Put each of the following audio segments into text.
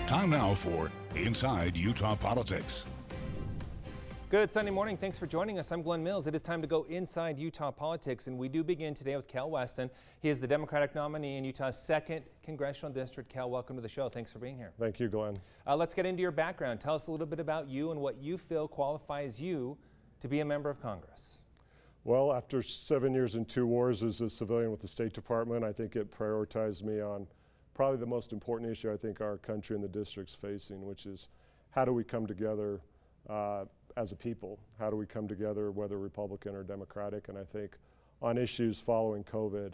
Time now for Inside Utah Politics. Good Sunday morning. Thanks for joining us. I'm Glenn Mills. It is time to go inside Utah politics, and we do begin today with Kael Weston. He is the Democratic nominee in Utah's 2nd Congressional District. Kael, welcome to the show. Thanks for being here. Thank you, Glenn. Let's get into your background. Tell us a little bit about you and what you feel qualifies you to be a member of Congress. Well, after 7 years and 2 wars as a civilian with the State Department, I think it prioritized me on probably the most important issue I think our country and the district's facing, which is how do we come together as a people? How do we come together, whether Republican or Democratic? And I think on issues following COVID,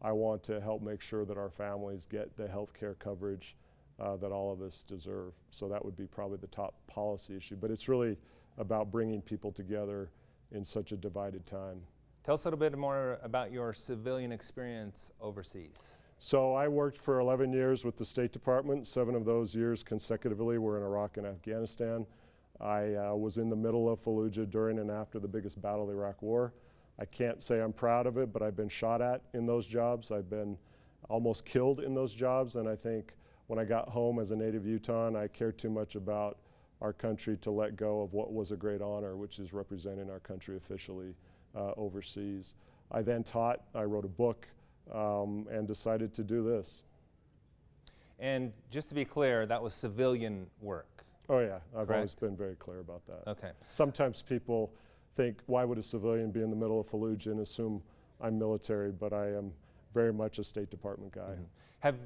I want to help make sure that our families get the health care coverage that all of us deserve. So that would be probably the top policy issue. But it's really about bringing people together in such a divided time. Tell us a little bit more about your civilian experience overseas. So I worked for 11 years with the State Department. 7 of those years consecutively were in Iraq and Afghanistan. I was in the middle of Fallujah during and after the biggest battle of the Iraq War. I can't say I'm proud of it, but I've been shot at in those jobs. I've been almost killed in those jobs, and I think when I got home as a native Utahn, I cared too much about our country to let go of what was a great honor, which is representing our country officially overseas. I then taught, I wrote a book, and decided to do this. And just to be clear, that was civilian work. Oh yeah, I've Correct? always been very clear about that. Okay. Sometimes people think, why would a civilian be in the middle of Fallujah, and assume I'm military, but I am very much a State Department guy. Mm-hmm.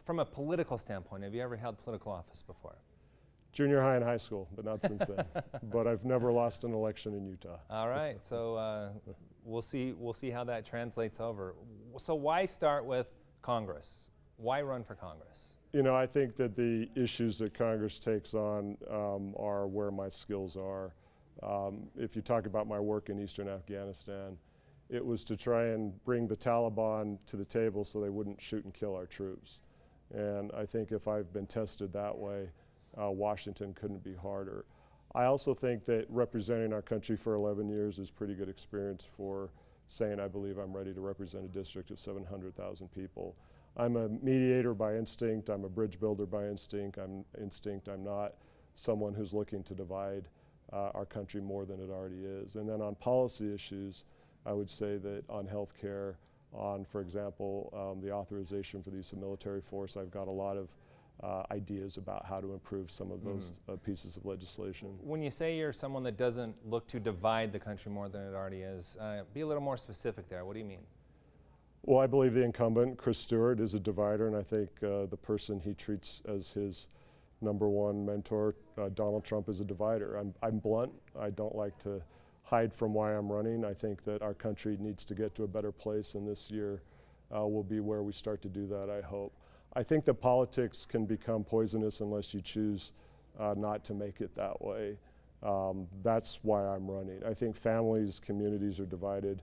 From a political standpoint, have you ever held political office before? Junior high and high school, but not since then. But I've never lost an election in Utah. All right, so we'll see how that translates over. So why start with Congress? Why run for Congress? You know, I think that the issues that Congress takes on are where my skills are. If you talk about my work in eastern Afghanistan, it was to try and bring the Taliban to the table so they wouldn't shoot and kill our troops. And I think if I've been tested that way, Washington couldn't be harder. I also think that representing our country for 11 years is pretty good experience for saying I believe I'm ready to represent a district of 700,000 people. I'm a mediator by instinct, I'm a bridge builder by instinct, I'm not someone who's looking to divide our country more than it already is. And then on policy issues, I would say that on health care, on, for example, the authorization for the use of military force, I've got a lot of ideas about how to improve some of those pieces of legislation. When you say you're someone that doesn't look to divide the country more than it already is, be a little more specific there. What do you mean? Well, I believe the incumbent, Chris Stewart, is a divider, and I think the person he treats as his #1 mentor, Donald Trump, is a divider. I'm blunt. I don't like to hide from why I'm running. I think that our country needs to get to a better place, and this year will be where we start to do that, I hope. I think that politics can become poisonous unless you choose not to make it that way. That's why I'm running. I think families, communities are divided.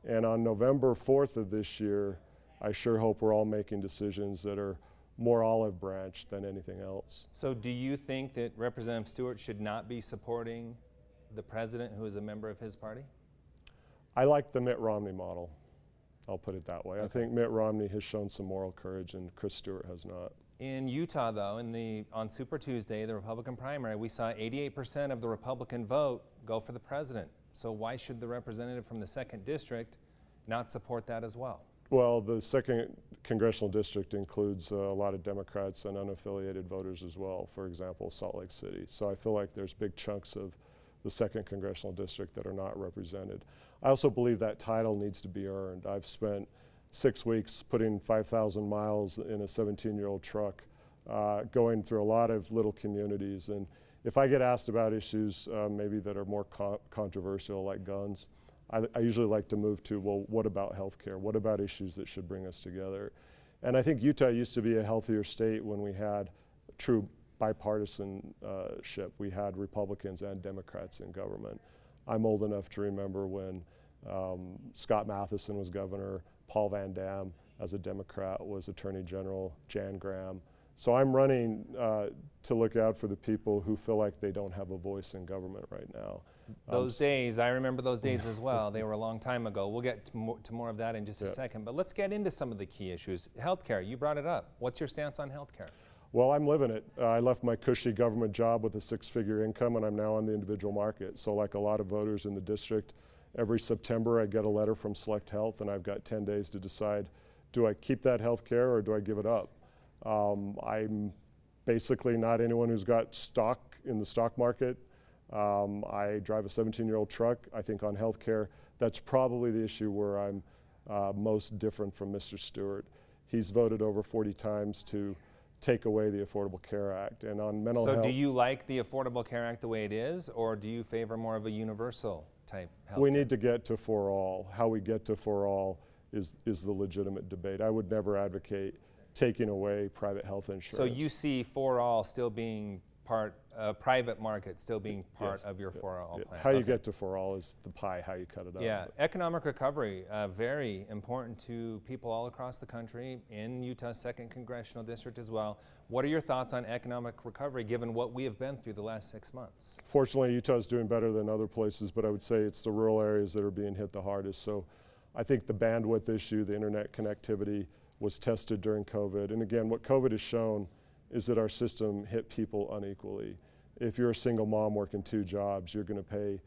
And on November 4th of this year, I sure hope we're all making decisions that are more olive branch than anything else. So do you think that Representative Stewart should not be supporting the president who is a member of his party? I like the Mitt Romney model. I'll put it that way. Okay. I think Mitt Romney has shown some moral courage and Chris Stewart has not. In Utah, though, on Super Tuesday, the Republican primary, we saw 88% of the Republican vote go for the president. So why should the representative from the 2nd District not support that as well? Well, the 2nd Congressional District includes a lot of Democrats and unaffiliated voters as well, for example, Salt Lake City. So I feel like there's big chunks of the 2nd Congressional District that are not represented. I also believe that title needs to be earned. I've spent 6 weeks putting 5,000 miles in a 17-year-old truck, going through a lot of little communities. And if I get asked about issues maybe that are more controversial, like guns, I usually like to move to, well, what about healthcare? What about issues that should bring us together? And I think Utah used to be a healthier state when we had true bipartisanship. We had Republicans and Democrats in government. I'm old enough to remember when Scott Matheson was governor, Paul Van Dam, as a Democrat, was Attorney General, Jan Graham. So I'm running to look out for the people who feel like they don't have a voice in government right now. Those days, I remember those days as well. They were a long time ago. We'll get to more of that in just a second. But let's get into some of the key issues. Healthcare, you brought it up. What's your stance on healthcare? Well, I'm living it. I left my cushy government job with a 6-figure income, and I'm now on the individual market. So like a lot of voters in the district, every September I get a letter from Select Health, and I've got 10 days to decide, do I keep that health care or do I give it up? I'm basically not anyone who's got stock in the stock market. I drive a 17-year-old truck. I think on health care, that's probably the issue where I'm most different from Mr. Stewart. He's voted over 40 times to take away the Affordable Care Act. And on mental health— So do you like the Affordable Care Act the way it is, or do you favor more of a universal type health We care? need to get to for all. How we get to for all is the legitimate debate. I would never advocate taking away private health insurance. So you see for all still being part, private market still being part Yes. of your for all plan? How you get to for all is the pie, how you cut it up. Yeah, economic recovery, very important to people all across the country, in Utah's 2nd Congressional District as well. What are your thoughts on economic recovery given what we have been through the last 6 months? Fortunately, Utah is doing better than other places, but I would say it's the rural areas that are being hit the hardest. So I think the bandwidth issue, the internet connectivity, was tested during COVID. And again, what COVID has shown is that our system hit people unequally. If you're a single mom working 2 jobs, you're going to pay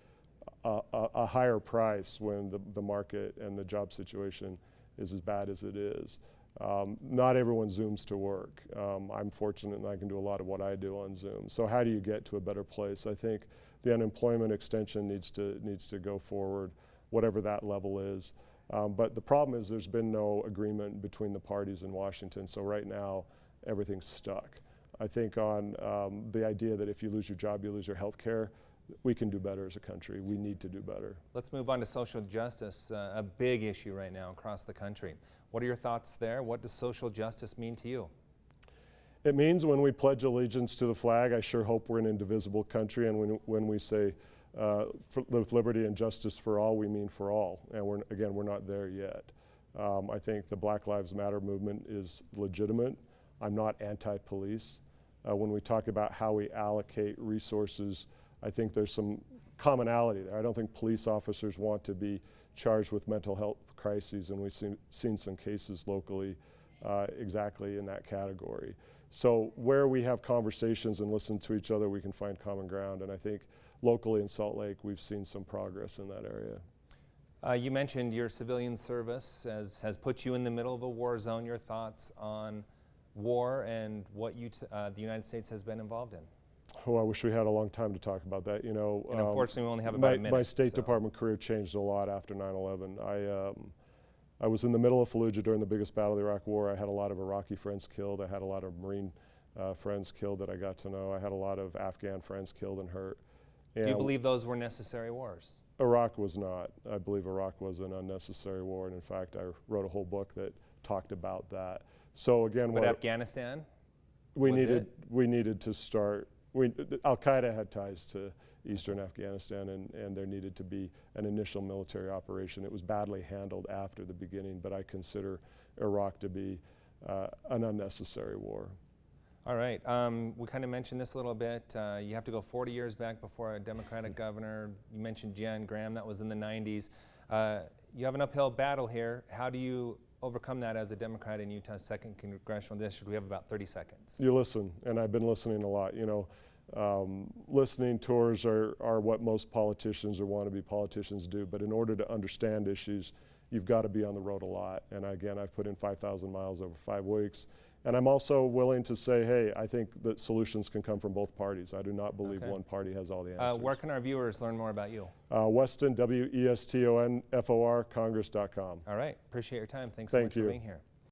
a higher price when the market and the job situation is as bad as it is. Not everyone Zooms to work. I'm fortunate and I can do a lot of what I do on Zoom. So how do you get to a better place? I think the unemployment extension needs to go forward, whatever that level is. But the problem is there's been no agreement between the parties in Washington. So right now, everything's stuck. I think on the idea that if you lose your job, you lose your health care, we can do better as a country. We need to do better. Let's move on to social justice, a big issue right now across the country. What are your thoughts there? What does social justice mean to you? It means when we pledge allegiance to the flag, I sure hope we're an indivisible country, and when we say with liberty and justice for all, we mean for all. And we're not there yet. I think the Black Lives Matter movement is legitimate. I'm not anti-police. When we talk about how we allocate resources, I think there's some commonality there. I don't think police officers want to be charged with mental health crises, and we've seen some cases locally exactly in that category. So where we have conversations and listen to each other, we can find common ground, and I think locally in Salt Lake, we've seen some progress in that area. You mentioned your civilian service has put you in the middle of a war zone. Your thoughts on war and what the United States has been involved in? Oh, I wish we had a long time to talk about that. You know, and unfortunately, we only have about a minute. My State Department career changed a lot after 9/11. I was in the middle of Fallujah during the biggest battle of the Iraq War. I had a lot of Iraqi friends killed. I had a lot of Marine friends killed that I got to know. I had a lot of Afghan friends killed and hurt. Do you believe those were necessary wars? Iraq was not. I believe Iraq was an unnecessary war, and in fact, I wrote a whole book that talked about that. So again, but Afghanistan? We needed to start. Al-Qaeda had ties to eastern Afghanistan, and there needed to be an initial military operation. It was badly handled after the beginning, but I consider Iraq to be an unnecessary war. All right. We kind of mentioned this a little bit. You have to go 40 years back before a Democratic governor. You mentioned Jan Graham. That was in the 90s. You have an uphill battle here. How do you overcome that as a Democrat in Utah's 2nd Congressional District? We have about 30 seconds. You listen, and I've been listening a lot. You know, listening tours are what most politicians or wannabe politicians do, but in order to understand issues, you've got to be on the road a lot. And again, I've put in 5,000 miles over 5 weeks. And I'm also willing to say, hey, I think that solutions can come from both parties. I do not believe one party has all the answers. Where can our viewers learn more about you? Weston, W-E-S-T-O-N-F-O-R, Congress.com. All right. Appreciate your time. Thanks so much for being here.